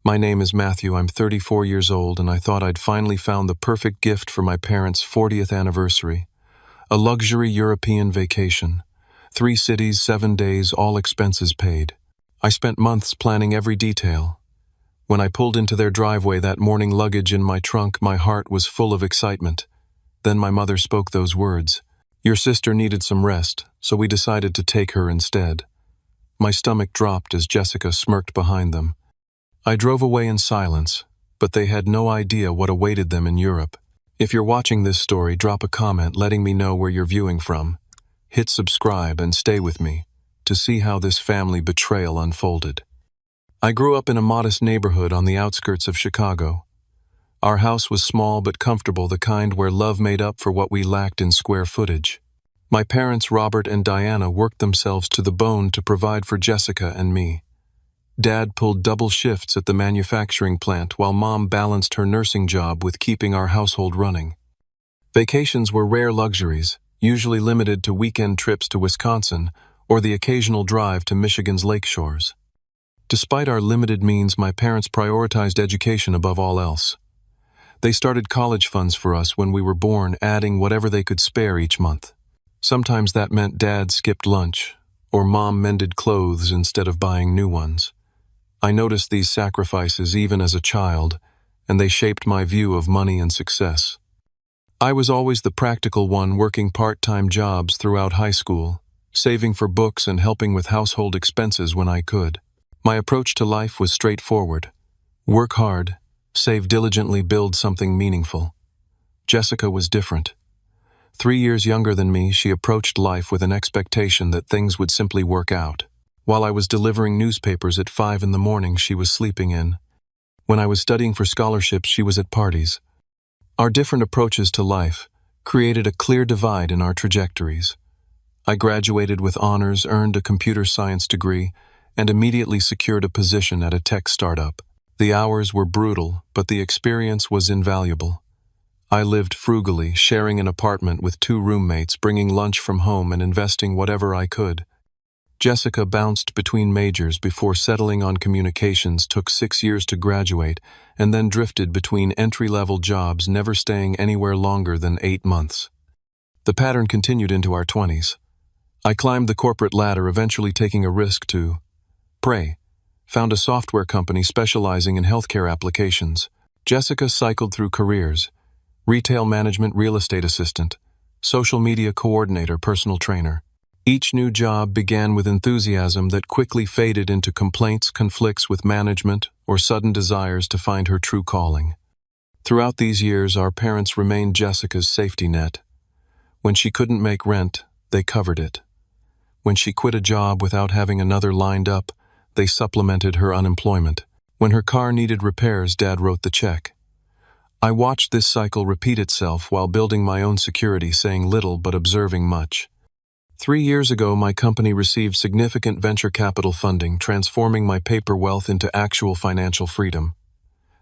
My name is Matthew, I'm 34 years old, and I thought I'd finally found the perfect gift for my parents' 40th anniversary. A luxury European vacation. 3 cities, 7 days, all expenses paid. I spent months planning every detail. When I pulled into their driveway that morning, luggage in my trunk, my heart was full of excitement. Then my mother spoke those words. Your sister needed some rest, so we decided to take her instead. My stomach dropped as Jessica smirked behind them. I drove away in silence, but they had no idea what awaited them in Europe. If you're watching this story, drop a comment letting me know where you're viewing from. Hit subscribe and stay with me to see how this family betrayal unfolded. I grew up in a modest neighborhood on the outskirts of Chicago. Our house was small but comfortable, the kind where love made up for what we lacked in square footage. My parents, Robert and Diana, worked themselves to the bone to provide for Jessica and me. Dad pulled double shifts at the manufacturing plant while Mom balanced her nursing job with keeping our household running. Vacations were rare luxuries, usually limited to weekend trips to Wisconsin or the occasional drive to Michigan's lake shores. Despite our limited means, my parents prioritized education above all else. They started college funds for us when we were born, adding whatever they could spare each month. Sometimes that meant Dad skipped lunch, or Mom mended clothes instead of buying new ones. I noticed these sacrifices even as a child, and they shaped my view of money and success. I was always the practical one, working part-time jobs throughout high school, saving for books and helping with household expenses when I could. My approach to life was straightforward. Work hard, save diligently, build something meaningful. Jessica was different. 3 years younger than me, she approached life with an expectation that things would simply work out. While I was delivering newspapers at 5 in the morning, she was sleeping in. When I was studying for scholarships, she was at parties. Our different approaches to life created a clear divide in our trajectories. I graduated with honors, earned a computer science degree, and immediately secured a position at a tech startup. The hours were brutal, but the experience was invaluable. I lived frugally, sharing an apartment with 2 roommates, bringing lunch from home and investing whatever I could. Jessica bounced between majors before settling on communications, took 6 years to graduate, and then drifted between entry-level jobs, never staying anywhere longer than 8 months. The pattern continued into our 20s. I climbed the corporate ladder, eventually taking a risk to pray. Found a software company specializing in healthcare applications. Jessica cycled through careers: retail management, real estate assistant, social media coordinator, personal trainer. Each new job began with enthusiasm that quickly faded into complaints, conflicts with management, or sudden desires to find her true calling. Throughout these years, our parents remained Jessica's safety net. When she couldn't make rent, they covered it. When she quit a job without having another lined up, they supplemented her unemployment. When her car needed repairs, Dad wrote the check. I watched this cycle repeat itself while building my own security, saying little but observing much. 3 years ago, my company received significant venture capital funding, transforming my paper wealth into actual financial freedom.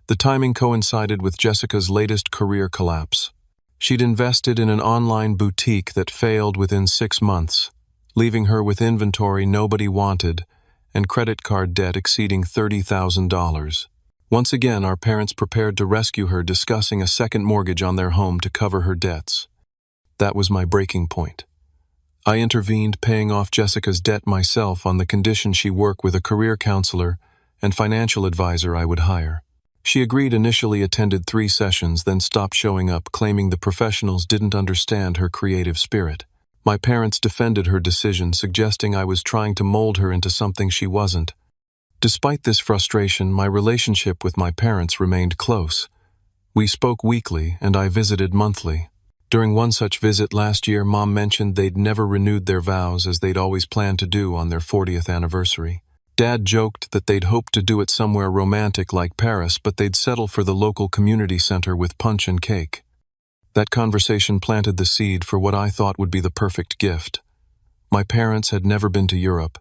The timing coincided with Jessica's latest career collapse. She'd invested in an online boutique that failed within 6 months, leaving her with inventory nobody wanted and credit card debt exceeding $30,000. Once again, our parents prepared to rescue her, discussing a second mortgage on their home to cover her debts. That was my breaking point. I intervened, paying off Jessica's debt myself on the condition she work with a career counselor and financial advisor I would hire. She agreed, initially attended 3 sessions, then stopped showing up, claiming the professionals didn't understand her creative spirit. My parents defended her decision, suggesting I was trying to mold her into something she wasn't. Despite this frustration, my relationship with my parents remained close. We spoke weekly, and I visited monthly. During one such visit last year, Mom mentioned they'd never renewed their vows, as they'd always planned to do on their 40th anniversary. Dad joked that they'd hoped to do it somewhere romantic like Paris, but they'd settle for the local community center with punch and cake. That conversation planted the seed for what I thought would be the perfect gift. My parents had never been to Europe.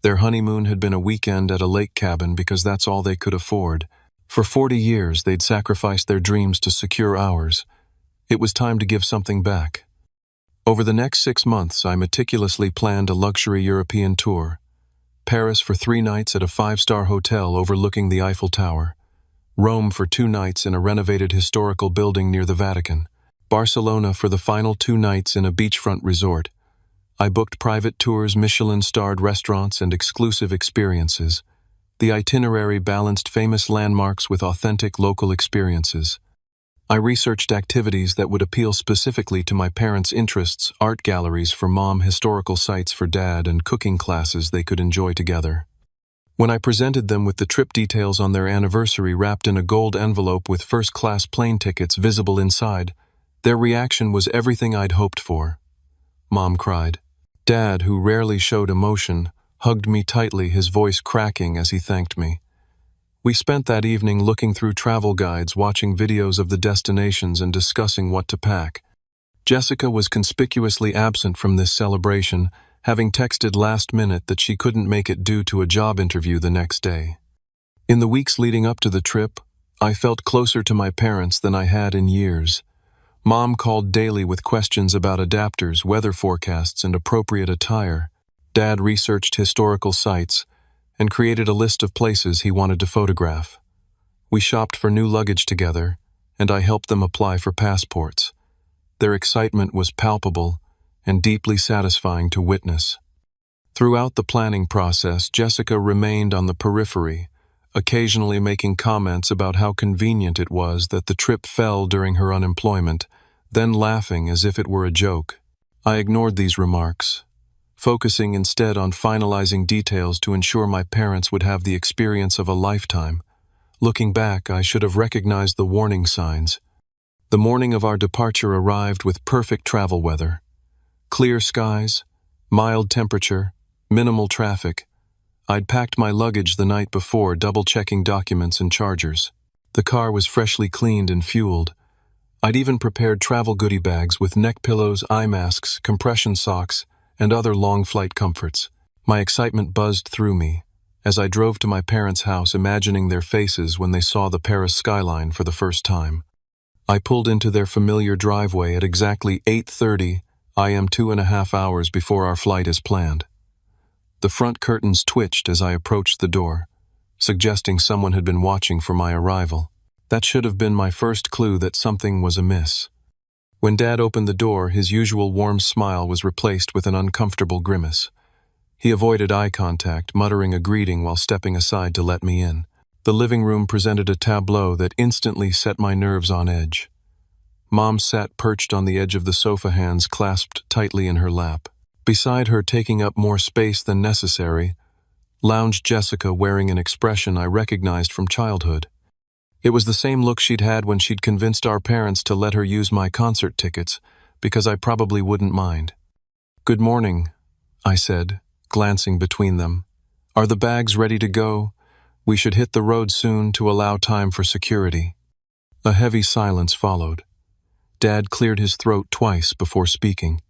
Their honeymoon had been a weekend at a lake cabin because that's all they could afford. For 40 years, they'd sacrificed their dreams to secure ours. It was time to give something back. Over the next 6 months, I meticulously planned a luxury European tour. Paris for 3 nights at a 5-star hotel overlooking the Eiffel Tower. Rome for 2 nights in a renovated historical building near the Vatican. Barcelona for the final 2 nights in a beachfront resort. I booked private tours, Michelin-starred restaurants, and exclusive experiences. The itinerary balanced famous landmarks with authentic local experiences. I researched activities that would appeal specifically to my parents' interests, art galleries for Mom, historical sites for Dad, and cooking classes they could enjoy together. When I presented them with the trip details on their anniversary wrapped in a gold envelope with first-class plane tickets visible inside, their reaction was everything I'd hoped for. Mom cried. Dad, who rarely showed emotion, hugged me tightly, his voice cracking as he thanked me. We spent that evening looking through travel guides, watching videos of the destinations, and discussing what to pack. Jessica was conspicuously absent from this celebration, having texted last minute that she couldn't make it due to a job interview the next day. In the weeks leading up to the trip, I felt closer to my parents than I had in years. Mom called daily with questions about adapters, weather forecasts, and appropriate attire. Dad researched historical sites and created a list of places he wanted to photograph. We shopped for new luggage together, and I helped them apply for passports. Their excitement was palpable and deeply satisfying to witness. Throughout the planning process, Jessica remained on the periphery, occasionally making comments about how convenient it was that the trip fell during her unemployment, then laughing as if it were a joke. I ignored these remarks, focusing instead on finalizing details to ensure my parents would have the experience of a lifetime. Looking back, I should have recognized the warning signs. The morning of our departure arrived with perfect travel weather. Clear skies, mild temperature, minimal traffic. I'd packed my luggage the night before, double-checking documents and chargers. The car was freshly cleaned and fueled. I'd even prepared travel goodie bags with neck pillows, eye masks, compression socks, and other long flight comforts. My excitement buzzed through me as I drove to my parents' house, imagining their faces when they saw the Paris skyline for the first time. I pulled into their familiar driveway at exactly 8:30 a.m., 2.5 hours before our flight as planned. The front curtains twitched as I approached the door, suggesting someone had been watching for my arrival. That should have been my first clue that something was amiss. When Dad opened the door, his usual warm smile was replaced with an uncomfortable grimace. He avoided eye contact, muttering a greeting while stepping aside to let me in. The living room presented a tableau that instantly set my nerves on edge. Mom sat perched on the edge of the sofa, hands clasped tightly in her lap. Beside her, taking up more space than necessary, lounged Jessica, wearing an expression I recognized from childhood. It was the same look she'd had when she'd convinced our parents to let her use my concert tickets, because I probably wouldn't mind. "Good morning," I said, glancing between them. "Are the bags ready to go? We should hit the road soon to allow time for security." A heavy silence followed. Dad cleared his throat twice before speaking.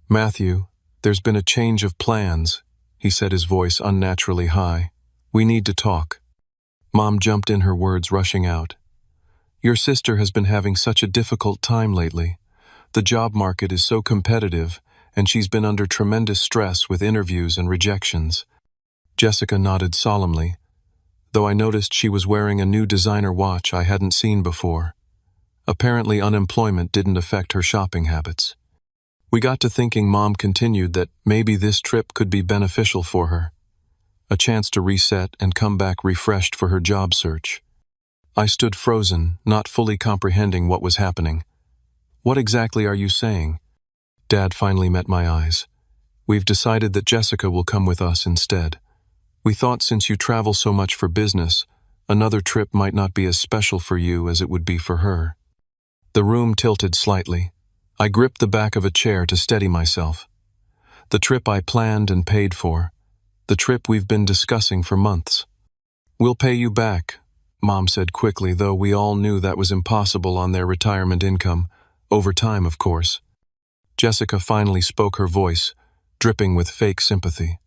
"Matthew, there's been a change of plans," he said, his voice unnaturally high. "We need to talk." Mom jumped in, her words rushing out. "Your sister has been having such a difficult time lately. The job market is so competitive, and she's been under tremendous stress with interviews and rejections." Jessica nodded solemnly, though I noticed she was wearing a new designer watch I hadn't seen before. Apparently, unemployment didn't affect her shopping habits. We got to thinking. Mom continued that maybe this trip could be beneficial for her. A chance to reset and come back refreshed for her job search. I stood frozen, not fully comprehending what was happening. "What exactly are you saying?" Dad finally met my eyes. "We've decided that Jessica will come with us instead. We thought since you travel so much for business, another trip might not be as special for you as it would be for her." The room tilted slightly. I gripped the back of a chair to steady myself. The trip I planned and paid for. The trip we've been discussing for months. "We'll pay you back," Mom said quickly, though we all knew that was impossible on their retirement income. Over time, of course. Jessica finally spoke, her voice dripping with fake sympathy.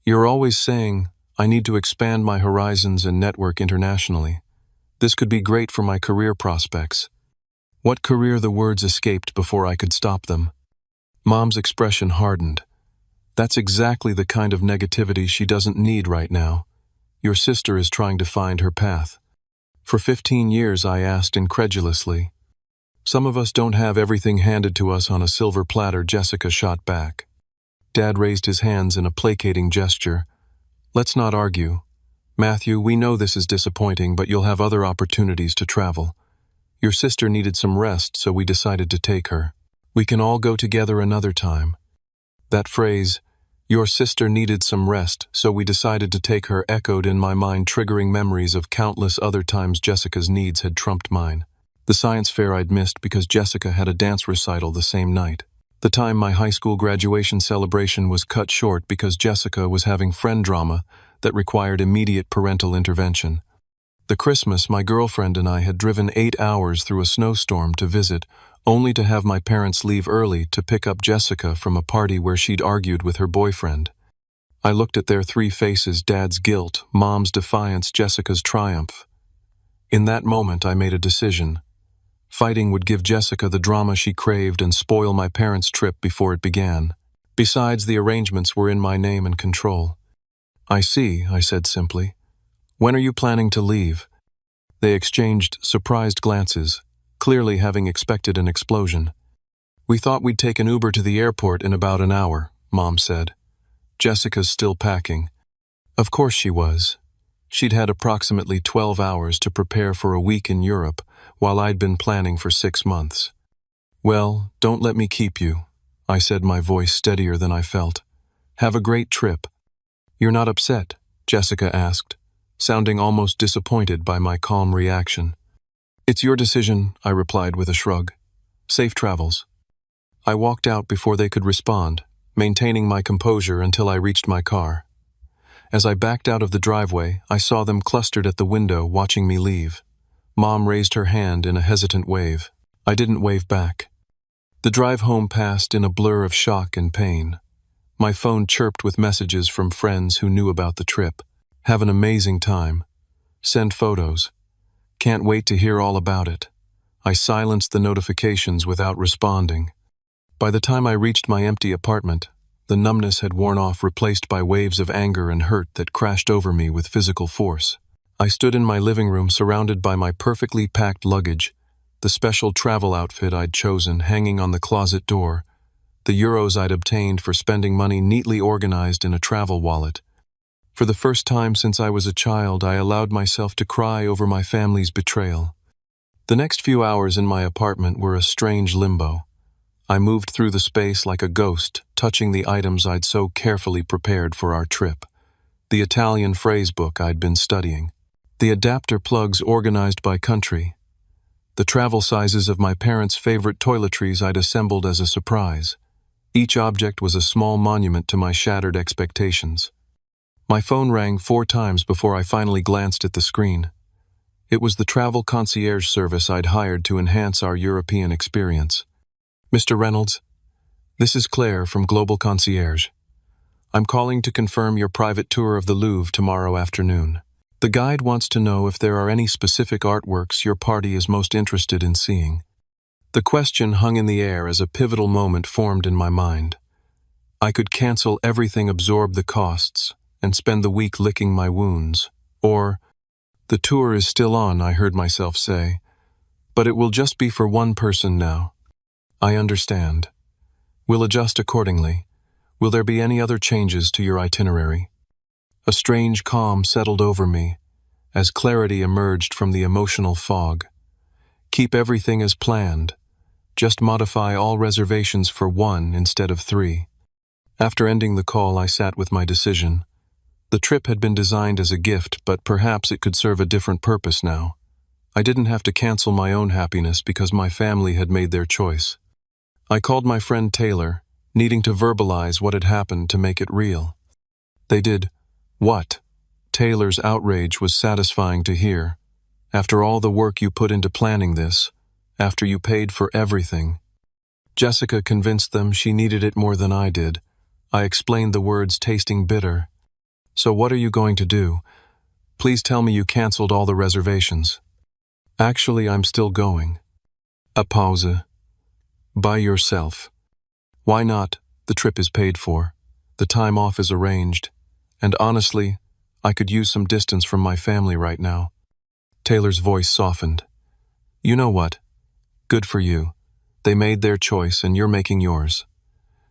"You're always saying I need to expand my horizons and network internationally. This could be great for my career prospects." What career? The words escaped before I could stop them. Mom's expression hardened. "That's exactly the kind of negativity she doesn't need right now. Your sister is trying to find her path." For 15 years, I asked incredulously. Some of us don't have everything handed to us on a silver platter, Jessica shot back. Dad raised his hands in a placating gesture. Let's not argue. Matthew, we know this is disappointing, but you'll have other opportunities to travel. Your sister needed some rest, so we decided to take her. We can all go together another time. That phrase, your sister needed some rest, so we decided to take her, echoed in my mind, triggering memories of countless other times Jessica's needs had trumped mine. The science fair I'd missed because Jessica had a dance recital the same night. The time my high school graduation celebration was cut short because Jessica was having friend drama that required immediate parental intervention. The Christmas my girlfriend and I had driven 8 hours through a snowstorm to visit, only to have my parents leave early to pick up Jessica from a party where she'd argued with her boyfriend. I looked at their three faces, Dad's guilt, Mom's defiance, Jessica's triumph. In that moment, I made a decision. Fighting would give Jessica the drama she craved and spoil my parents' trip before it began. Besides, the arrangements were in my name and control. I see, I said simply. When are you planning to leave? They exchanged surprised glances, clearly having expected an explosion. We thought we'd take an Uber to the airport in about an hour, Mom said. Jessica's still packing. Of course she was. She'd had approximately 12 hours to prepare for a week in Europe, while I'd been planning for 6 months. Well, don't let me keep you, I said, my voice steadier than I felt. Have a great trip. You're not upset? Jessica asked, sounding almost disappointed by my calm reaction. It's your decision, I replied with a shrug. Safe travels. I walked out before they could respond, maintaining my composure until I reached my car. As I backed out of the driveway, I saw them clustered at the window watching me leave. Mom raised her hand in a hesitant wave. I didn't wave back. The drive home passed in a blur of shock and pain. My phone chirped with messages from friends who knew about the trip. Have an amazing time. Send photos. Can't wait to hear all about it. I silenced the notifications without responding. By the time I reached my empty apartment, the numbness had worn off, replaced by waves of anger and hurt that crashed over me with physical force. I stood in my living room surrounded by my perfectly packed luggage, the special travel outfit I'd chosen hanging on the closet door, the euros I'd obtained for spending money neatly organized in a travel wallet. For the first time since I was a child, I allowed myself to cry over my family's betrayal. The next few hours in my apartment were a strange limbo. I moved through the space like a ghost, touching the items I'd so carefully prepared for our trip. The Italian phrase book I'd been studying. The adapter plugs organized by country. The travel sizes of my parents' favorite toiletries I'd assembled as a surprise. Each object was a small monument to my shattered expectations. My phone rang 4 times before I finally glanced at the screen. It was the travel concierge service I'd hired to enhance our European experience. Mr. Reynolds, this is Claire from Global Concierge. I'm calling to confirm your private tour of the Louvre tomorrow afternoon. The guide wants to know if there are any specific artworks your party is most interested in seeing. The question hung in the air as a pivotal moment formed in my mind. I could cancel everything, absorb the costs, and spend the week licking my wounds. Or, the tour is still on, I heard myself say, but it will just be for one person now. I understand. We'll adjust accordingly. Will there be any other changes to your itinerary? A strange calm settled over me as clarity emerged from the emotional fog. Keep everything as planned. Just modify all reservations for 1 instead of 3. After ending the call, I sat with my decision. The trip had been designed as a gift, but perhaps it could serve a different purpose now. I didn't have to cancel my own happiness because my family had made their choice. I called my friend Taylor, needing to verbalize what had happened to make it real. They did. What? Taylor's outrage was satisfying to hear. After all the work you put into planning this, after you paid for everything. Jessica convinced them she needed it more than I did. I explained, the words tasting bitter. So what are you going to do? Please tell me you canceled all the reservations. Actually, I'm still going. A pause. By yourself. Why not? The trip is paid for. The time off is arranged. And honestly, I could use some distance from my family right now. Taylor's voice softened. You know what? Good for you. They made their choice and you're making yours.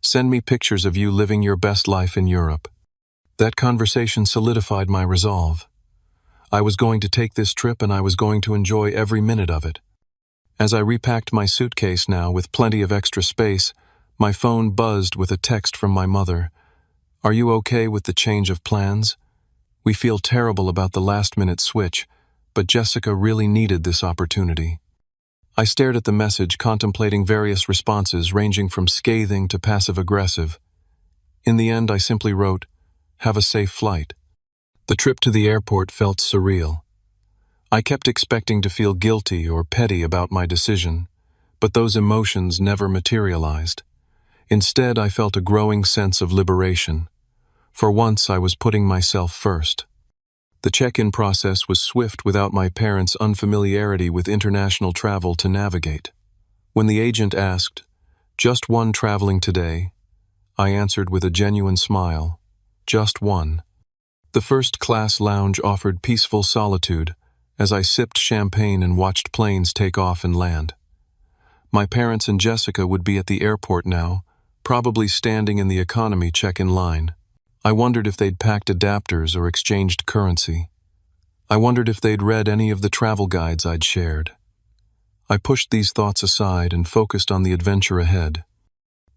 Send me pictures of you living your best life in Europe. That conversation solidified my resolve. I was going to take this trip and I was going to enjoy every minute of it. As I repacked my suitcase now with plenty of extra space, my phone buzzed with a text from my mother. Are you okay with the change of plans? We feel terrible about the last-minute switch, but Jessica really needed this opportunity. I stared at the message, contemplating various responses ranging from scathing to passive-aggressive. In the end, I simply wrote, "Have a safe flight." The trip to the airport felt surreal. I kept expecting to feel guilty or petty about my decision, but those emotions never materialized. Instead, I felt a growing sense of liberation. For once, I was putting myself first. The check-in process was swift without my parents' unfamiliarity with international travel to navigate. When the agent asked, "Just one traveling today?" I answered with a genuine smile, "Just one." The first-class lounge offered peaceful solitude as I sipped champagne and watched planes take off and land. My parents and Jessica would be at the airport now, probably standing in the economy check-in line. I wondered if they'd packed adapters or exchanged currency. I wondered if they'd read any of the travel guides I'd shared. I pushed these thoughts aside and focused on the adventure ahead.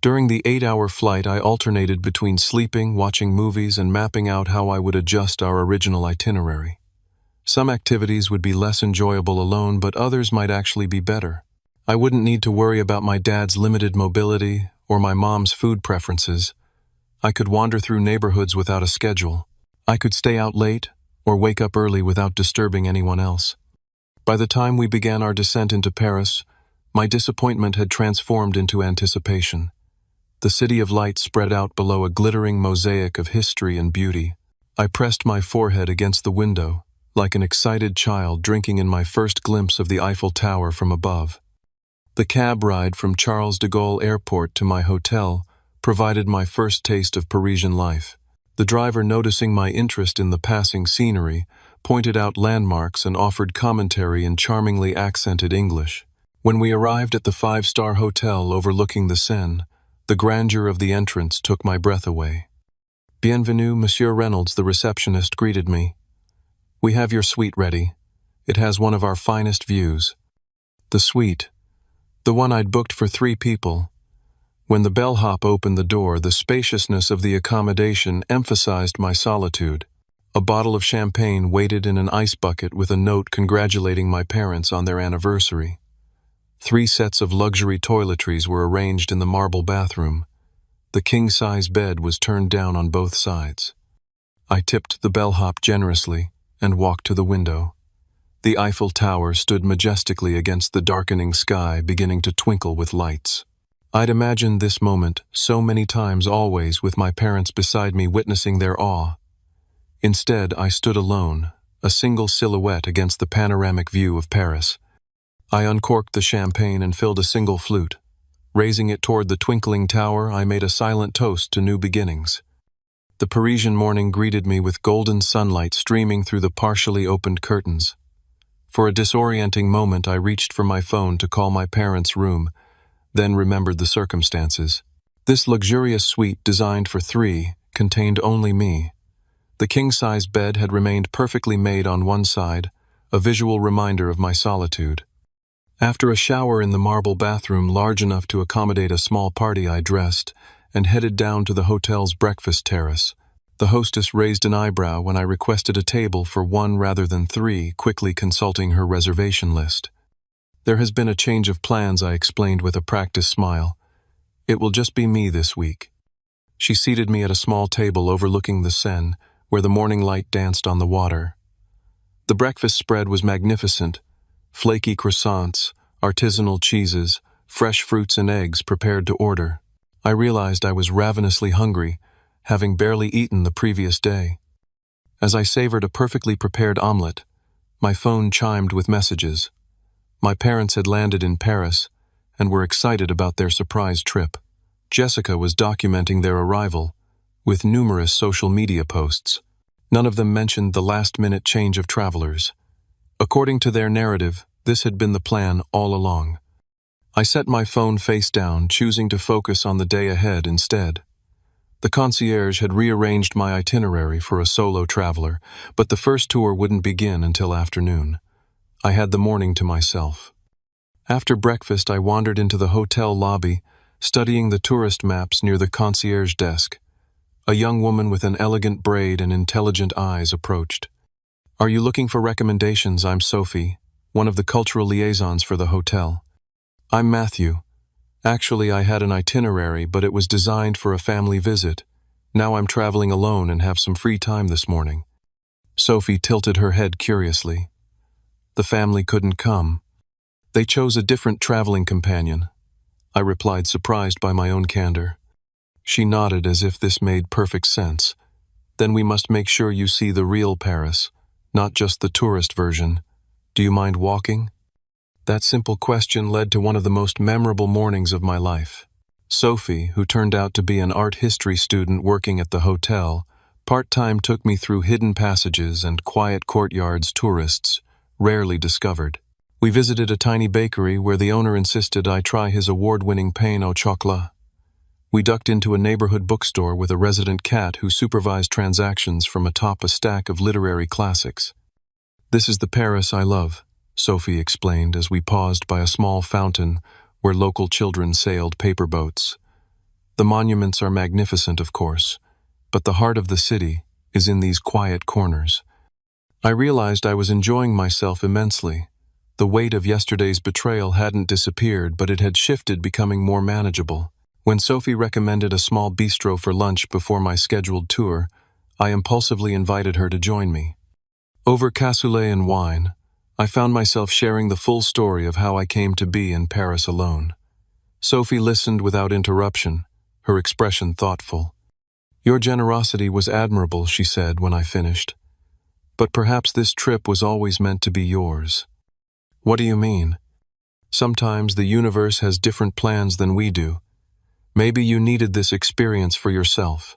During the 8-hour flight, I alternated between sleeping, watching movies, and mapping out how I would adjust our original itinerary. Some activities would be less enjoyable alone, but others might actually be better. I wouldn't need to worry about my dad's limited mobility or my mom's food preferences. I could wander through neighborhoods without a schedule. I could stay out late or wake up early without disturbing anyone else. By the time we began our descent into Paris, my disappointment had transformed into anticipation. The city of lights spread out below a glittering mosaic of history and beauty. I pressed my forehead against the window, like an excited child drinking in my first glimpse of the Eiffel Tower from above. The cab ride from Charles de Gaulle Airport to my hotel provided my first taste of Parisian life. The driver, noticing my interest in the passing scenery, pointed out landmarks and offered commentary in charmingly accented English. When we arrived at the 5-star hotel overlooking the Seine, the grandeur of the entrance took my breath away. "Bienvenue, Monsieur Reynolds," the receptionist greeted me. "We have your suite ready. It has one of our finest views." The suite, the one I'd booked for 3 people. When the bellhop opened the door, the spaciousness of the accommodation emphasized my solitude. A bottle of champagne waited in an ice bucket with a note congratulating my parents on their anniversary. 3 sets of luxury toiletries were arranged in the marble bathroom. The king-size bed was turned down on both sides. I tipped the bellhop generously and walked to the window. The Eiffel Tower stood majestically against the darkening sky, beginning to twinkle with lights. I'd imagined this moment so many times, always with my parents beside me witnessing their awe. Instead, I stood alone, a single silhouette against the panoramic view of Paris. I uncorked the champagne and filled a single flute. Raising it toward the twinkling tower, I made a silent toast to new beginnings. The Parisian morning greeted me with golden sunlight streaming through the partially opened curtains. For a disorienting moment, I reached for my phone to call my parents' room, then remembered the circumstances. This luxurious suite, designed for 3, contained only me. The king-size bed had remained perfectly made on one side, a visual reminder of my solitude. After a shower in the marble bathroom large enough to accommodate a small party, I dressed and headed down to the hotel's breakfast terrace. The hostess raised an eyebrow when I requested a table for 1 rather than 3, quickly consulting her reservation list. "There has been a change of plans," I explained with a practiced smile. "It will just be me this week." She seated me at a small table overlooking the Seine, where the morning light danced on the water. The breakfast spread was magnificent. Flaky croissants, artisanal cheeses, fresh fruits and eggs prepared to order. I realized I was ravenously hungry, having barely eaten the previous day. As I savored a perfectly prepared omelette, my phone chimed with messages. My parents had landed in Paris and were excited about their surprise trip. Jessica was documenting their arrival, with numerous social media posts. None of them mentioned the last-minute change of travelers. According to their narrative, this had been the plan all along. I set my phone face down, choosing to focus on the day ahead instead. The concierge had rearranged my itinerary for a solo traveler, but the first tour wouldn't begin until afternoon. I had the morning to myself. After breakfast, I wandered into the hotel lobby, studying the tourist maps near the concierge desk. A young woman with an elegant braid and intelligent eyes approached. "Are you looking for recommendations? I'm Sophie, one of the cultural liaisons for the hotel." "I'm Matthew. Actually, I had an itinerary, but it was designed for a family visit. Now I'm traveling alone and have some free time this morning." Sophie tilted her head curiously. "The family couldn't come. They chose a different traveling companion," I replied, surprised by my own candor. She nodded as if this made perfect sense. "Then we must make sure you see the real Paris, not just the tourist version. Do you mind walking?" That simple question led to one of the most memorable mornings of my life. Sophie, who turned out to be an art history student working at the hotel, part-time took me through hidden passages and quiet courtyards tourists rarely discovered. We visited a tiny bakery where the owner insisted I try his award-winning pain au chocolat. We ducked into a neighborhood bookstore with a resident cat who supervised transactions from atop a stack of literary classics. "This is the Paris I love," Sophie explained as we paused by a small fountain where local children sailed paper boats. "The monuments are magnificent, of course, but the heart of the city is in these quiet corners." I realized I was enjoying myself immensely. The weight of yesterday's betrayal hadn't disappeared, but it had shifted, becoming more manageable. When Sophie recommended a small bistro for lunch before my scheduled tour, I impulsively invited her to join me. Over cassoulet and wine, I found myself sharing the full story of how I came to be in Paris alone. Sophie listened without interruption, her expression thoughtful. "Your generosity was admirable," she said when I finished. "But perhaps this trip was always meant to be yours." "What do you mean?" "Sometimes the universe has different plans than we do. Maybe you needed this experience for yourself."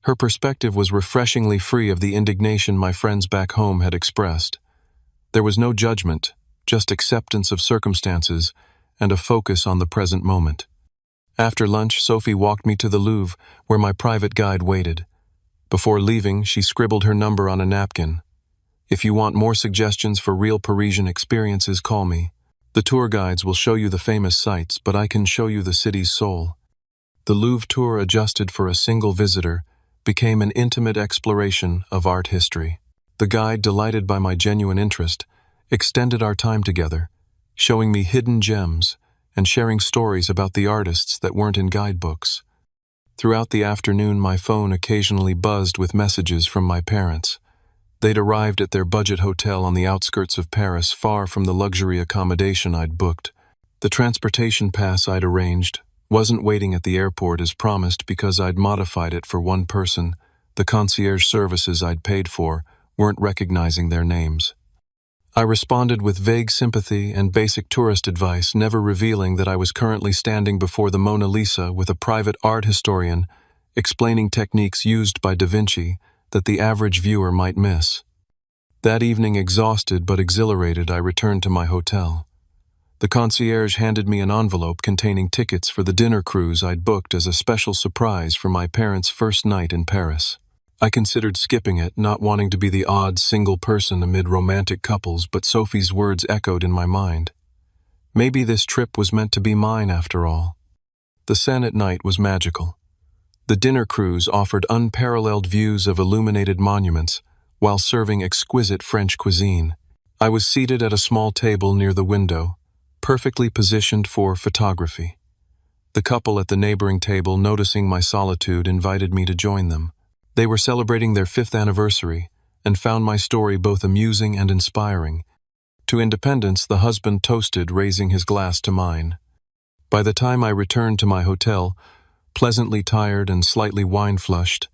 Her perspective was refreshingly free of the indignation my friends back home had expressed. There was no judgment, just acceptance of circumstances and a focus on the present moment. After lunch, Sophie walked me to the Louvre, where my private guide waited. Before leaving, she scribbled her number on a napkin. "If you want more suggestions for real Parisian experiences, call me. The tour guides will show you the famous sights, but I can show you the city's soul." The Louvre tour, adjusted for a single visitor, became an intimate exploration of art history. The guide, delighted by my genuine interest, extended our time together, showing me hidden gems and sharing stories about the artists that weren't in guidebooks. Throughout the afternoon, my phone occasionally buzzed with messages from my parents. They'd arrived at their budget hotel on the outskirts of Paris, far from the luxury accommodation I'd booked. The transportation pass I'd arranged wasn't waiting at the airport as promised because I'd modified it for one person. The concierge services I'd paid for weren't recognizing their names. I responded with vague sympathy and basic tourist advice, never revealing that I was currently standing before the Mona Lisa with a private art historian explaining techniques used by Da Vinci that the average viewer might miss. That evening, exhausted but exhilarated, I returned to my hotel. The concierge handed me an envelope containing tickets for the dinner cruise I'd booked as a special surprise for my parents' first night in Paris. I considered skipping it, not wanting to be the odd single person amid romantic couples, but Sophie's words echoed in my mind. Maybe this trip was meant to be mine after all. The Seine at night was magical. The dinner cruise offered unparalleled views of illuminated monuments while serving exquisite French cuisine. I was seated at a small table near the window, perfectly positioned for photography. The couple at the neighboring table, noticing my solitude, invited me to join them. They were celebrating their 5th anniversary and found my story both amusing and inspiring. To independence, the husband toasted, raising his glass to mine. By the time I returned to my hotel, pleasantly tired and slightly wine-flushed,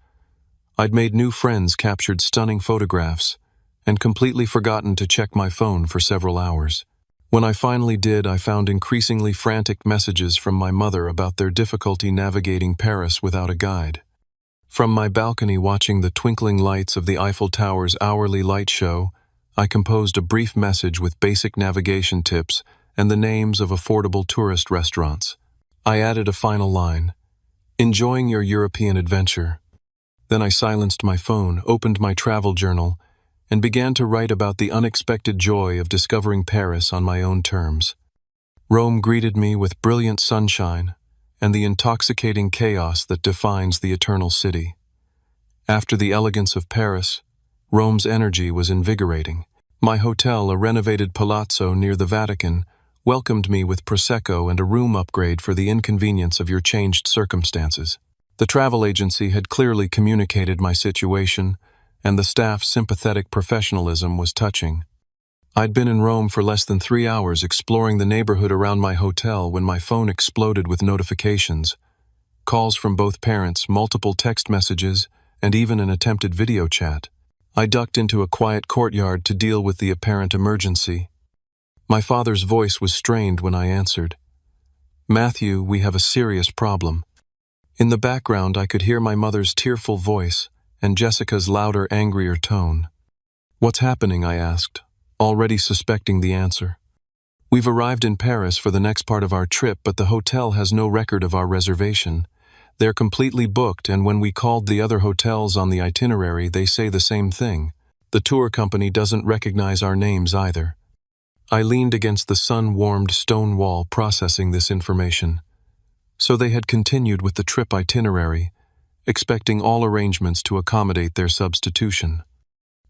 I'd made new friends, captured stunning photographs, and completely forgotten to check my phone for several hours. When I finally did, I found increasingly frantic messages from my mother about their difficulty navigating Paris without a guide. From my balcony watching the twinkling lights of the Eiffel Tower's hourly light show, I composed a brief message with basic navigation tips and the names of affordable tourist restaurants. I added a final line, "Enjoying your European adventure." Then I silenced my phone, opened my travel journal, and began to write about the unexpected joy of discovering Paris on my own terms. Rome greeted me with brilliant sunshine and the intoxicating chaos that defines the eternal city. After the elegance of Paris, Rome's energy was invigorating. My hotel, a renovated palazzo near the Vatican, welcomed me with Prosecco and a room upgrade for the inconvenience of your changed circumstances. The travel agency had clearly communicated my situation, and the staff's sympathetic professionalism was touching. I'd been in Rome for less than 3 hours exploring the neighborhood around my hotel when my phone exploded with notifications. Calls from both parents, multiple text messages, and even an attempted video chat. I ducked into a quiet courtyard to deal with the apparent emergency. My father's voice was strained when I answered. "Matthew, we have a serious problem." In the background, I could hear my mother's tearful voice and Jessica's louder, angrier tone. "What's happening?" I asked, already suspecting the answer. "We've arrived in Paris for the next part of our trip, but the hotel has no record of our reservation. They're completely booked, and when we called the other hotels on the itinerary, they say the same thing. The tour company doesn't recognize our names either." I leaned against the sun-warmed stone wall processing this information. So they had continued with the trip itinerary, expecting all arrangements to accommodate their substitution.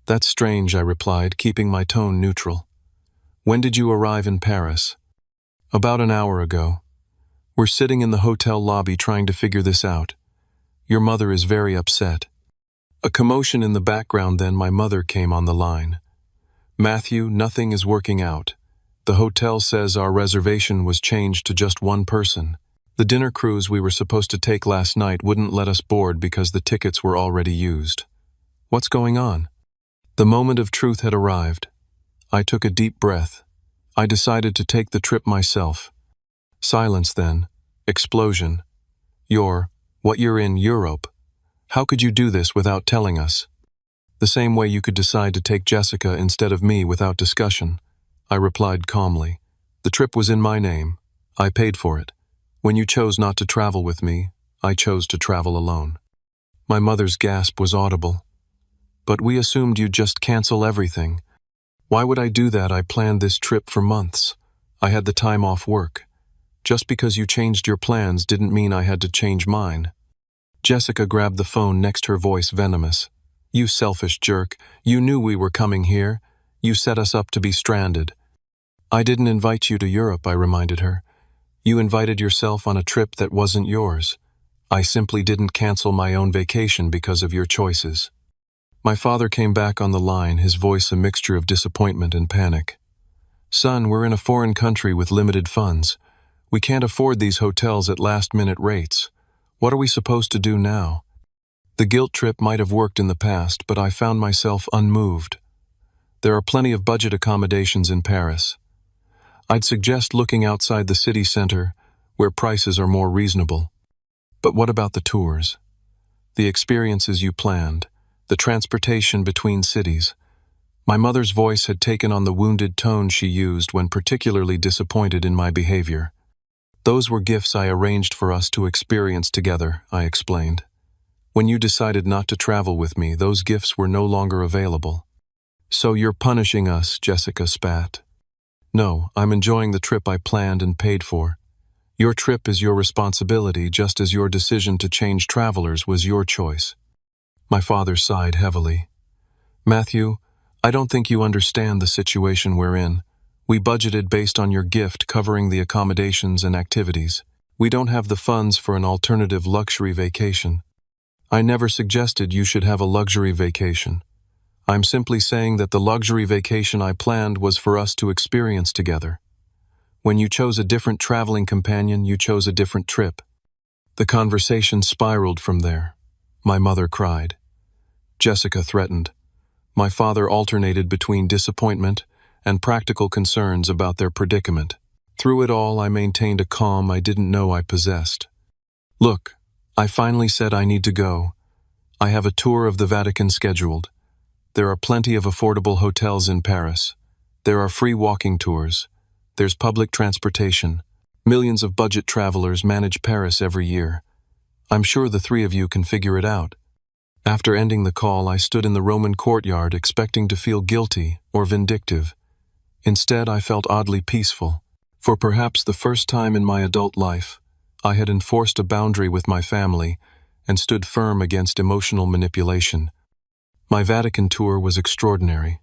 "That's strange," I replied, keeping my tone neutral. "When did you arrive in Paris?" "About an hour ago. We're sitting in the hotel lobby trying to figure this out. Your mother is very upset." A commotion in the background, then my mother came on the line. "Matthew, nothing is working out. The hotel says our reservation was changed to just one person. The dinner cruise we were supposed to take last night wouldn't let us board because the tickets were already used. What's going on?" The moment of truth had arrived. I took a deep breath. I decided to take the trip myself. Silence then. Explosion. You're in Europe. How could you do this without telling us?" "The same way you could decide to take Jessica instead of me without discussion," I replied calmly. "The trip was in my name. I paid for it. When you chose not to travel with me, I chose to travel alone." My mother's gasp was audible. "But we assumed you'd just cancel everything." "Why would I do that? I planned this trip for months. I had the time off work. Just because you changed your plans didn't mean I had to change mine." Jessica grabbed the phone, next her voice venomous. "You selfish jerk. You knew we were coming here. You set us up to be stranded." "I didn't invite you to Europe," I reminded her. "You invited yourself on a trip that wasn't yours. I simply didn't cancel my own vacation because of your choices." My father came back on the line, his voice a mixture of disappointment and panic. "Son, we're in a foreign country with limited funds. We can't afford these hotels at last-minute rates. What are we supposed to do now?" The guilt trip might have worked in the past, but I found myself unmoved. There are plenty of budget accommodations in Paris. I'd suggest looking outside the city center, where prices are more reasonable. But what about the tours? The experiences you planned, the transportation between cities? My mother's voice had taken on the wounded tone she used when particularly disappointed in my behavior. "Those were gifts I arranged for us to experience together," I explained. "When you decided not to travel with me, those gifts were no longer available." "So you're punishing us," Jessica spat. "No, I'm enjoying the trip I planned and paid for. Your trip is your responsibility, just as your decision to change travelers was your choice." My father sighed heavily. "Matthew, I don't think you understand the situation we're in. We budgeted based on your gift covering the accommodations and activities. We don't have the funds for an alternative luxury vacation." "I never suggested you should have a luxury vacation. I'm simply saying that the luxury vacation I planned was for us to experience together. When you chose a different traveling companion, you chose a different trip." The conversation spiraled from there. My mother cried. Jessica threatened. My father alternated between disappointment and practical concerns about their predicament. Through it all, I maintained a calm I didn't know I possessed. "Look, I finally said I need to go. I have a tour of the Vatican scheduled. There are plenty of affordable hotels in Paris. There are free walking tours. There's public transportation. Millions of budget travelers manage Paris every year. I'm sure the three of you can figure it out. After ending the call, I stood in the Roman courtyard expecting to feel guilty or vindictive. Instead, I felt oddly peaceful. For perhaps the first time in my adult life, I had enforced a boundary with my family and stood firm against emotional manipulation. My Vatican tour was extraordinary.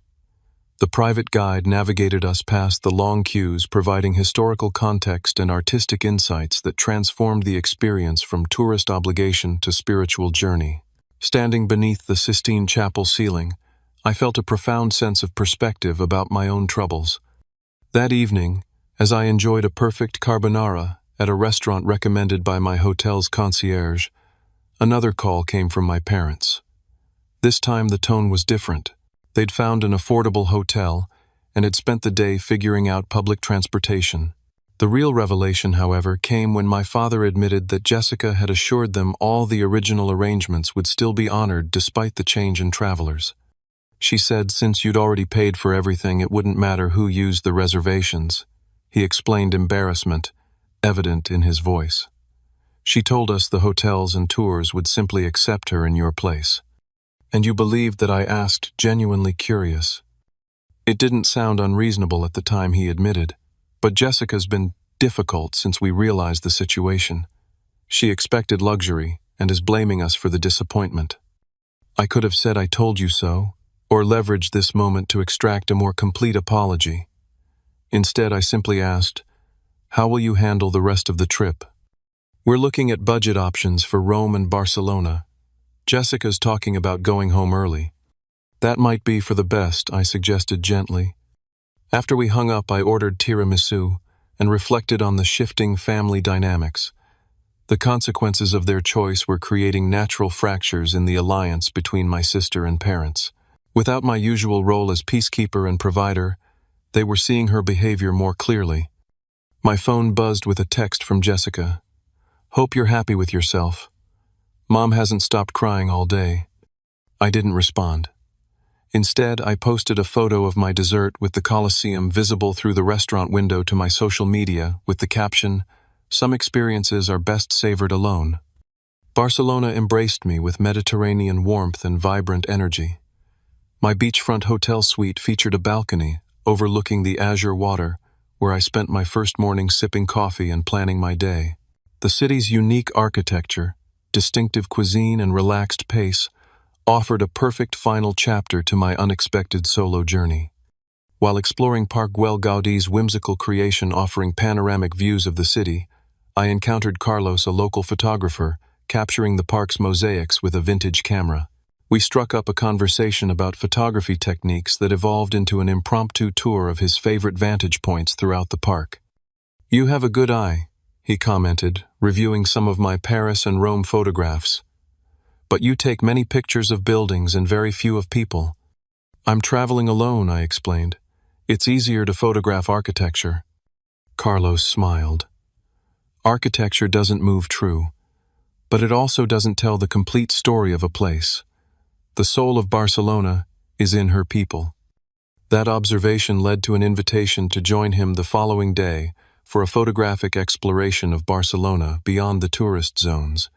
The private guide navigated us past the long queues, providing historical context and artistic insights that transformed the experience from tourist obligation to spiritual journey. Standing beneath the Sistine Chapel ceiling, I felt a profound sense of perspective about my own troubles. That evening, as I enjoyed a perfect carbonara at a restaurant recommended by my hotel's concierge, another call came from my parents. This time the tone was different. They'd found an affordable hotel and had spent the day figuring out public transportation. The real revelation, however, came when my father admitted that Jessica had assured them all the original arrangements would still be honored despite the change in travelers. She said since you'd already paid for everything, it wouldn't matter who used the reservations. He explained, embarrassment evident in his voice. She told us the hotels and tours would simply accept her in your place. And you believed that I asked, genuinely curious. It didn't sound unreasonable at the time, he admitted, but Jessica's been difficult since we realized the situation. She expected luxury and is blaming us for the disappointment. I could have said I told you so, or leveraged this moment to extract a more complete apology. Instead, I simply asked, how will you handle the rest of the trip? We're looking at budget options for Rome and Barcelona. Jessica's talking about going home early. That might be for the best, I suggested gently. After we hung up, I ordered tiramisu and reflected on the shifting family dynamics. The consequences of their choice were creating natural fractures in the alliance between my sister and parents. Without my usual role as peacekeeper and provider, they were seeing her behavior more clearly. My phone buzzed with a text from Jessica. Hope you're happy with yourself. Mom hasn't stopped crying all day. I didn't respond. Instead, I posted a photo of my dessert with the Colosseum visible through the restaurant window to my social media with the caption, "Some experiences are best savored alone." Barcelona embraced me with Mediterranean warmth and vibrant energy. My beachfront hotel suite featured a balcony overlooking the azure water, where I spent my first morning sipping coffee and planning my day. The city's unique architecture, distinctive cuisine, and relaxed pace offered a perfect final chapter to my unexpected solo journey. While exploring Park Güell Gaudi's whimsical creation offering panoramic views of the city, I encountered Carlos, a local photographer, capturing the park's mosaics with a vintage camera. We struck up a conversation about photography techniques that evolved into an impromptu tour of his favorite vantage points throughout the park. You have a good eye, he commented, reviewing some of my Paris and Rome photographs. But you take many pictures of buildings and very few of people. I'm traveling alone, I explained. It's easier to photograph architecture. Carlos smiled. Architecture doesn't move true, but it also doesn't tell the complete story of a place. The soul of Barcelona is in her people. That observation led to an invitation to join him the following day for a photographic exploration of Barcelona beyond the tourist zones.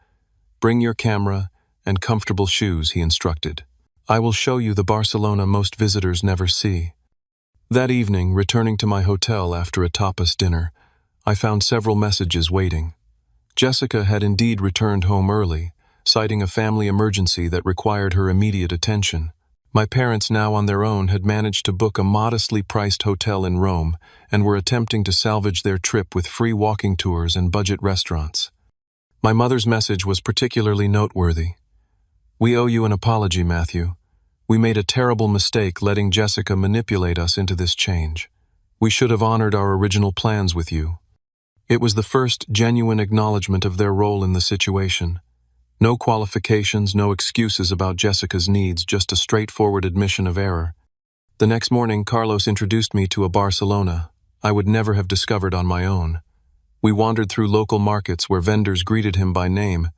Bring your camera and comfortable shoes, he instructed. I will show you the Barcelona most visitors never see. That evening, returning to my hotel after a tapas dinner, I found several messages waiting. Jessica had indeed returned home early, citing a family emergency that required her immediate attention. My parents, now on their own, had managed to book a modestly priced hotel in Rome and were attempting to salvage their trip with free walking tours and budget restaurants. My mother's message was particularly noteworthy. We owe you an apology, Matthew. We made a terrible mistake letting Jessica manipulate us into this change. We should have honored our original plans with you. It was the first genuine acknowledgement of their role in the situation. No qualifications, no excuses about Jessica's needs, just a straightforward admission of error. The next morning, Carlos introduced me to a Barcelona I would never have discovered on my own. We wandered through local markets where vendors greeted him by name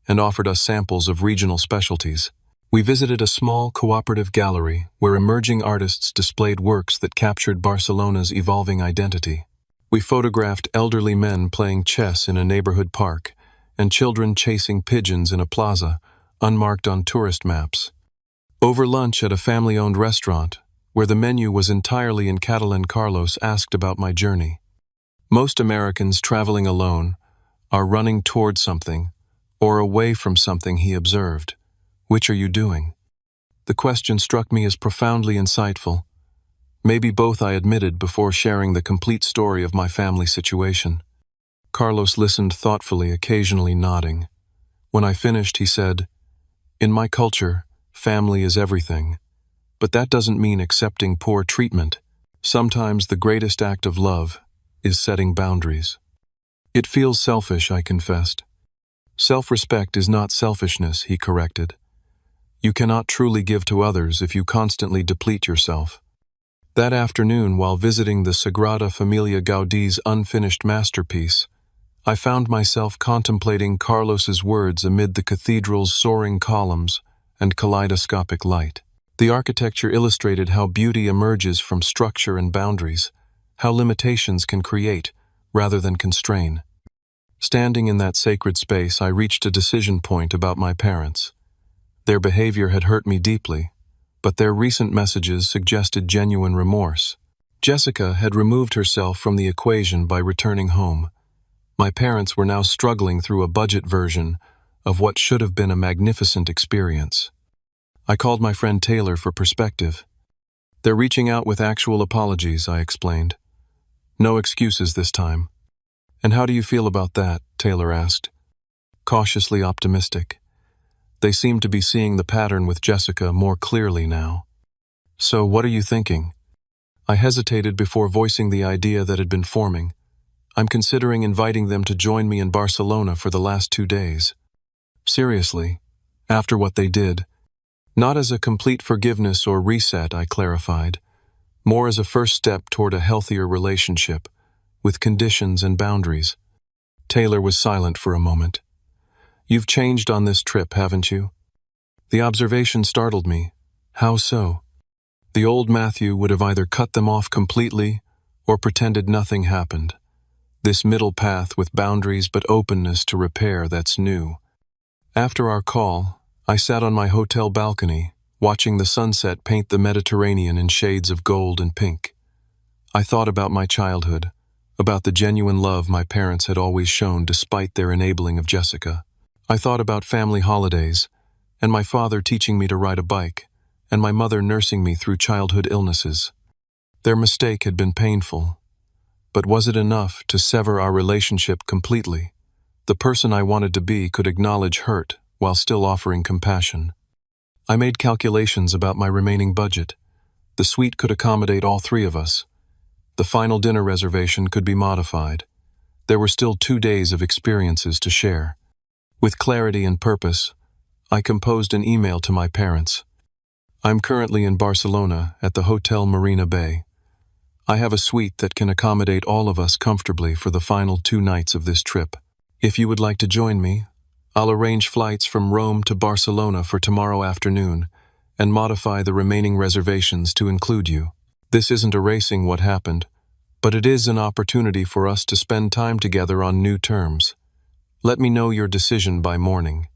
and offered us samples of regional specialties. We visited a small cooperative gallery where emerging artists displayed works that captured Barcelona's evolving identity. We photographed elderly men playing chess in a neighborhood park and children chasing pigeons in a plaza, unmarked on tourist maps. Over lunch at a family-owned restaurant, where the menu was entirely in Catalan, Carlos asked about my journey. Most Americans traveling alone are running toward something or away from something, he observed. Which are you doing? The question struck me as profoundly insightful. Maybe both, I admitted before sharing the complete story of my family situation. Carlos listened thoughtfully, occasionally nodding. When I finished, he said, "In my culture, family is everything. But that doesn't mean accepting poor treatment. Sometimes the greatest act of love is setting boundaries." It feels selfish, I confessed. Self-respect is not selfishness, he corrected. You cannot truly give to others if you constantly deplete yourself. That afternoon, while visiting the Sagrada Familia Gaudi's unfinished masterpiece, I found myself contemplating Carlos's words amid the cathedral's soaring columns and kaleidoscopic light. The architecture illustrated how beauty emerges from structure and boundaries, how limitations can create rather than constrain. Standing in that sacred space, I reached a decision point about my parents. Their behavior had hurt me deeply, but their recent messages suggested genuine remorse. Jessica had removed herself from the equation by returning home. My parents were now struggling through a budget version of what should have been a magnificent experience. I called my friend Taylor for perspective. "They're reaching out with actual apologies," I explained. "No excuses this time." "And how do you feel about that?" Taylor asked. Cautiously optimistic. They seemed to be seeing the pattern with Jessica more clearly now. "So what are you thinking?" I hesitated before voicing the idea that had been forming. "I'm considering inviting them to join me in Barcelona for the last 2 days." "Seriously? After what they did?" "Not as a complete forgiveness or reset," I clarified. "More as a first step toward a healthier relationship, with conditions and boundaries." Taylor was silent for a moment. "You've changed on this trip, haven't you?" The observation startled me. How so? The old Matthew would have either cut them off completely or pretended nothing happened. This middle path with boundaries but openness to repair, that's new. After our call, I sat on my hotel balcony, watching the sunset paint the Mediterranean in shades of gold and pink. I thought about my childhood, about the genuine love my parents had always shown despite their enabling of Jessica. I thought about family holidays, and my father teaching me to ride a bike, and my mother nursing me through childhood illnesses. Their mistake had been painful, but was it enough to sever our relationship completely? The person I wanted to be could acknowledge hurt while still offering compassion. I made calculations about my remaining budget. The suite could accommodate all 3 of us. The final dinner reservation could be modified. There were still 2 days of experiences to share. With clarity and purpose, I composed an email to my parents. "I'm currently in Barcelona at the Hotel Marina Bay. I have a suite that can accommodate all of us comfortably for the final 2 nights of this trip. If you would like to join me, I'll arrange flights from Rome to Barcelona for tomorrow afternoon and modify the remaining reservations to include you. This isn't erasing what happened, but it is an opportunity for us to spend time together on new terms. Let me know your decision by morning."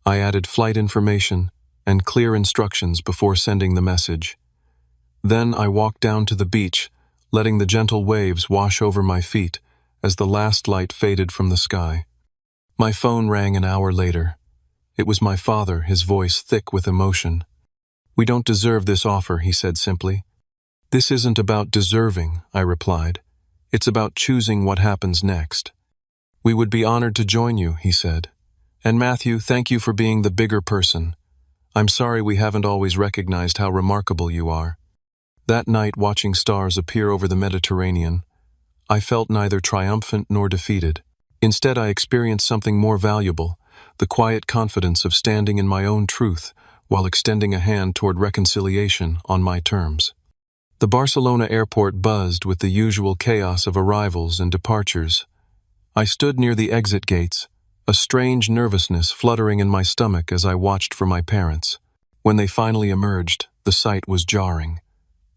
I added flight information and clear instructions before sending the message. Then I walked down to the beach, letting the gentle waves wash over my feet as the last light faded from the sky. My phone rang an hour later. It was my father, his voice thick with emotion. "We don't deserve this offer," he said simply. "This isn't about deserving," I replied. "It's about choosing what happens next." "We would be honored to join you," he said. "And Matthew, thank you for being the bigger person. I'm sorry we haven't always recognized how remarkable you are." That night, watching stars appear over the Mediterranean, I felt neither triumphant nor defeated. Instead, I experienced something more valuable, the quiet confidence of standing in my own truth while extending a hand toward reconciliation on my terms. The Barcelona airport buzzed with the usual chaos of arrivals and departures. I stood near the exit gates, a strange nervousness fluttering in my stomach as I watched for my parents. When they finally emerged, the sight was jarring.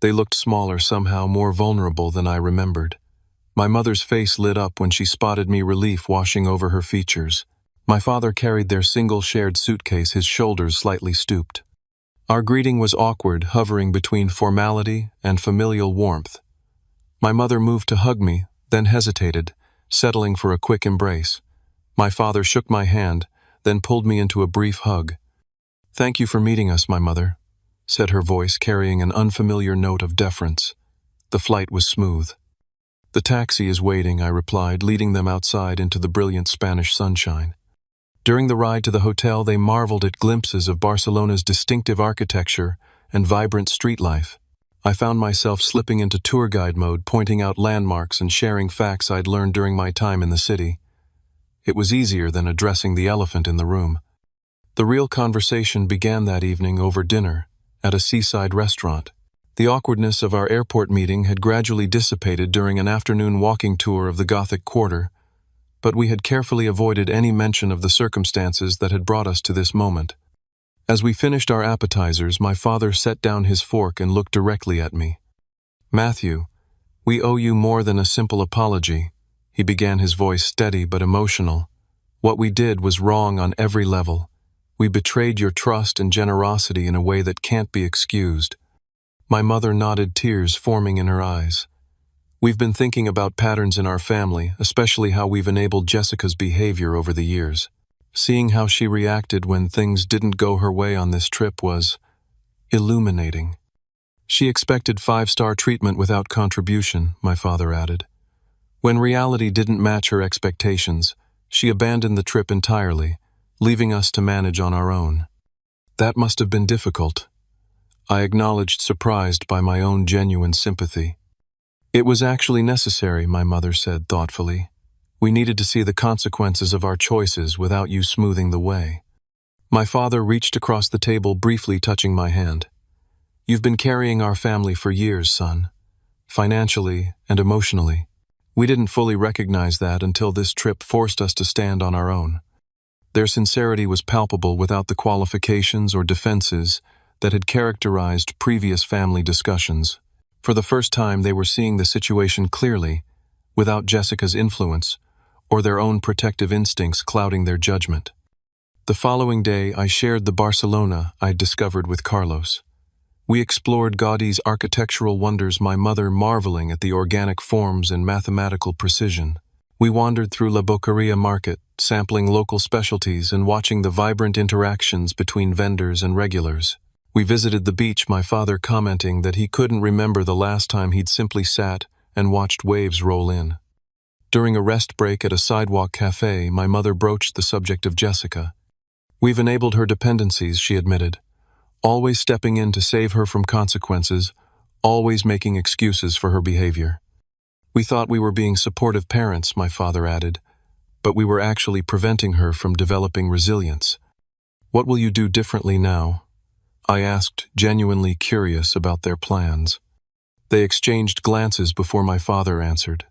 They looked smaller, somehow more vulnerable than I remembered. My mother's face lit up when she spotted me, relief washing over her features. My father carried their single shared suitcase, his shoulders slightly stooped. Our greeting was awkward, hovering between formality and familial warmth. My mother moved to hug me, then hesitated, settling for a quick embrace. My father shook my hand, then pulled me into a brief hug. "Thank you for meeting us, my mother," said her voice, carrying an unfamiliar note of deference. The flight was smooth. "The taxi is waiting," I replied, leading them outside into the brilliant Spanish sunshine. During the ride to the hotel, they marveled at glimpses of Barcelona's distinctive architecture and vibrant street life. I found myself slipping into tour guide mode, pointing out landmarks and sharing facts I'd learned during my time in the city. It was easier than addressing the elephant in the room. The real conversation began that evening over dinner at a seaside restaurant. The awkwardness of our airport meeting had gradually dissipated during an afternoon walking tour of the Gothic Quarter, but we had carefully avoided any mention of the circumstances that had brought us to this moment. As we finished our appetizers, my father set down his fork and looked directly at me. "Matthew, we owe you more than a simple apology," he began, his voice steady but emotional. "What we did was wrong on every level. We betrayed your trust and generosity in a way that can't be excused." My mother nodded, tears forming in her eyes. "We've been thinking about patterns in our family, especially how we've enabled Jessica's behavior over the years. Seeing how she reacted when things didn't go her way on this trip was illuminating." "She expected 5-star treatment without contribution," my father added. "When reality didn't match her expectations, she abandoned the trip entirely, leaving us to manage on our own. That must have been difficult," I acknowledged, surprised by my own genuine sympathy. "It was actually necessary," my mother said thoughtfully. "We needed to see the consequences of our choices without you smoothing the way." My father reached across the table, briefly touching my hand. "You've been carrying our family for years, son. Financially and emotionally. We didn't fully recognize that until this trip forced us to stand on our own." Their sincerity was palpable without the qualifications or defenses that had characterized previous family discussions. For the first time, they were seeing the situation clearly, without Jessica's influence or their own protective instincts clouding their judgment. The following day, I shared the Barcelona I'd discovered with Carlos. We explored Gaudi's architectural wonders, my mother marveling at the organic forms and mathematical precision. We wandered through La Boqueria market, sampling local specialties and watching the vibrant interactions between vendors and regulars. We visited the beach, my father commenting that he couldn't remember the last time he'd simply sat and watched waves roll in. During a rest break at a sidewalk cafe, my mother broached the subject of Jessica. "We've enabled her dependencies," she admitted, "always stepping in to save her from consequences, always making excuses for her behavior. We thought we were being supportive parents," my father added, "but we were actually preventing her from developing resilience." "What will you do differently now?" I asked, genuinely curious about their plans. They exchanged glances before my father answered.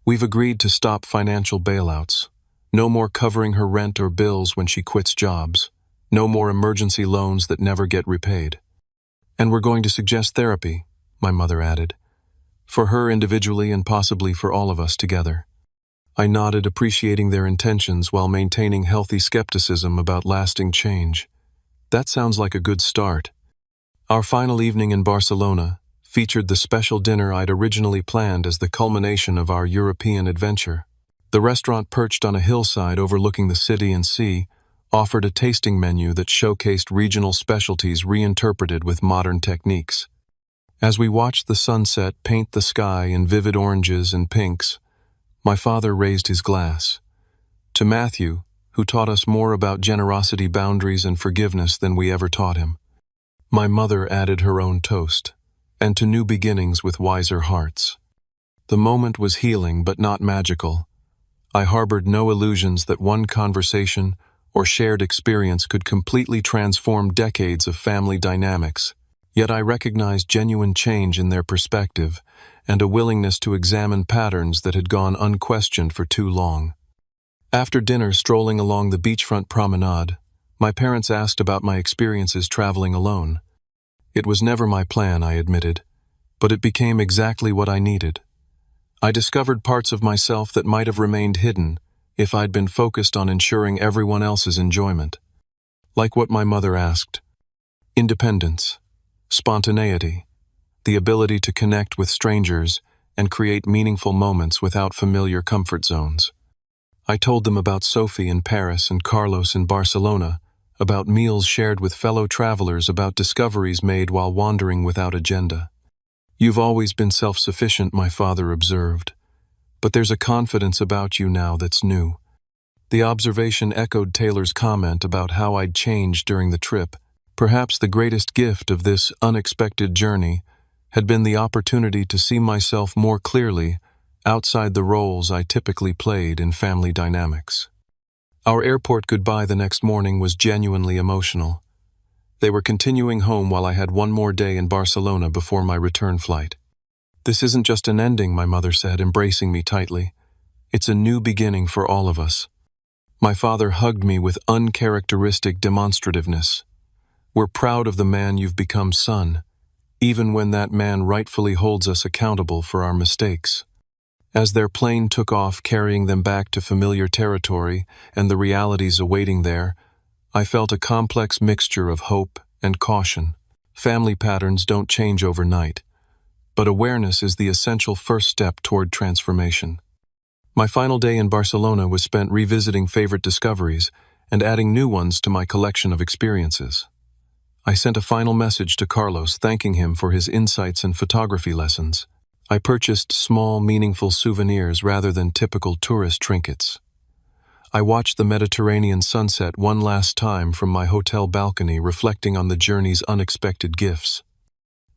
"We've agreed to stop financial bailouts. No more covering her rent or bills when she quits jobs. No more emergency loans that never get repaid. And we're going to suggest therapy," my mother added, "for her individually and possibly for all of us together." I nodded, appreciating their intentions while maintaining healthy skepticism about lasting change. That sounds like a good start. Our final evening in Barcelona featured the special dinner I'd originally planned as the culmination of our European adventure. The restaurant, perched on a hillside overlooking the city and sea, offered a tasting menu that showcased regional specialties reinterpreted with modern techniques. As we watched the sunset paint the sky in vivid oranges and pinks, my father raised his glass. "To Matthew, who taught us more about generosity, boundaries, and forgiveness than we ever taught him." My mother added her own toast. "And to new beginnings with wiser hearts." The moment was healing but not magical. I harbored no illusions that one conversation or shared experience could completely transform decades of family dynamics. Yet I recognized genuine change in their perspective and a willingness to examine patterns that had gone unquestioned for too long. After dinner, strolling along the beachfront promenade, My parents asked about my experiences traveling alone. It was never my plan, I admitted, but it became exactly what I needed. I discovered parts of myself that might have remained hidden if I'd been focused on ensuring everyone else's enjoyment. Like what my mother asked: independence, spontaneity, the ability to connect with strangers and create meaningful moments without familiar comfort zones. I told them about Sophie in Paris and Carlos in Barcelona, about meals shared with fellow travelers, about discoveries made while wandering without agenda. "You've always been self-sufficient," my father observed, "but there's a confidence about you now that's new." The observation echoed Taylor's comment about how I'd changed during the trip. Perhaps the greatest gift of this unexpected journey had been the opportunity to see myself more clearly outside the roles I typically played in family dynamics. Our airport goodbye the next morning was genuinely emotional. They were continuing home while I had one more day in Barcelona before my return flight. "This isn't just an ending," my mother said, embracing me tightly. "It's a new beginning for all of us." My father hugged me with uncharacteristic demonstrativeness. "We're proud of the man you've become, son, even when that man rightfully holds us accountable for our mistakes." As their plane took off, carrying them back to familiar territory and the realities awaiting there, I felt a complex mixture of hope and caution. Family patterns don't change overnight, but awareness is the essential first step toward transformation. My final day in Barcelona was spent revisiting favorite discoveries and adding new ones to my collection of experiences. I sent a final message to Carlos thanking him for his insights and photography lessons. I purchased small, meaningful souvenirs rather than typical tourist trinkets. I watched the Mediterranean sunset one last time from my hotel balcony, reflecting on the journey's unexpected gifts.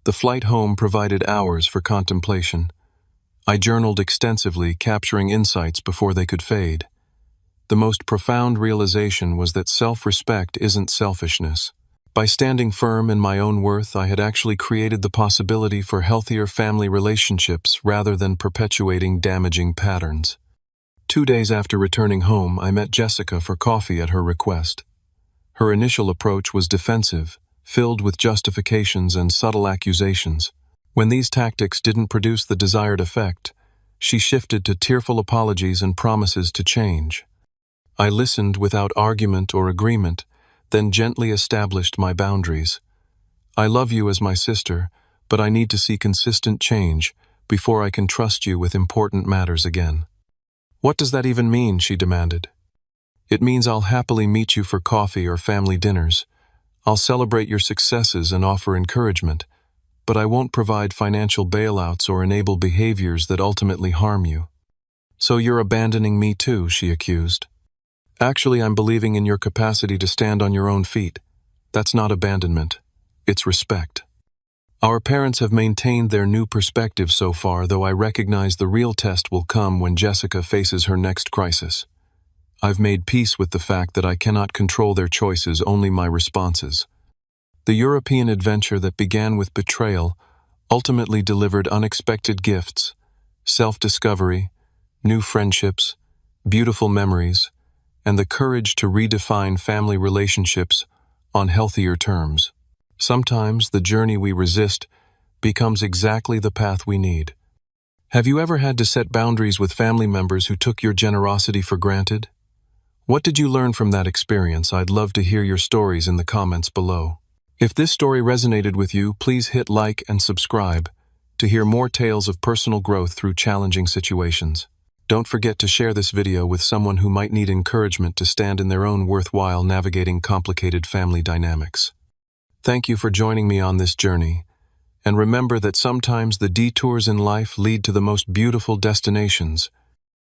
The flight home provided hours for contemplation. I journaled extensively, capturing insights before they could fade. The most profound realization was that self-respect isn't selfishness. By standing firm in my own worth, I had actually created the possibility for healthier family relationships rather than perpetuating damaging patterns. 2 days after returning home, I met Jessica for coffee at her request. Her initial approach was defensive, filled with justifications and subtle accusations. When these tactics didn't produce the desired effect, she shifted to tearful apologies and promises to change. I listened without argument or agreement, then gently established my boundaries. "I love you as my sister, but I need to see consistent change before I can trust you with important matters again." "What does that even mean?" she demanded. "It means I'll happily meet you for coffee or family dinners. I'll celebrate your successes and offer encouragement, but I won't provide financial bailouts or enable behaviors that ultimately harm you." "So you're abandoning me too," she accused. "Actually, I'm believing in your capacity to stand on your own feet. That's not abandonment. It's respect." Our parents have maintained their new perspective so far, though I recognize the real test will come when Jessica faces her next crisis. I've made peace with the fact that I cannot control their choices, only my responses. The European adventure that began with betrayal ultimately delivered unexpected gifts, self-discovery, new friendships, beautiful memories, and the courage to redefine family relationships on healthier terms. Sometimes the journey we resist becomes exactly the path we need. Have you ever had to set boundaries with family members who took your generosity for granted? What did you learn from that experience? I'd love to hear your stories in the comments below. If this story resonated with you, please hit like and subscribe to hear more tales of personal growth through challenging situations. Don't forget to share this video with someone who might need encouragement to stand in their own worth while navigating complicated family dynamics. Thank you for joining me on this journey, and remember that sometimes the detours in life lead to the most beautiful destinations.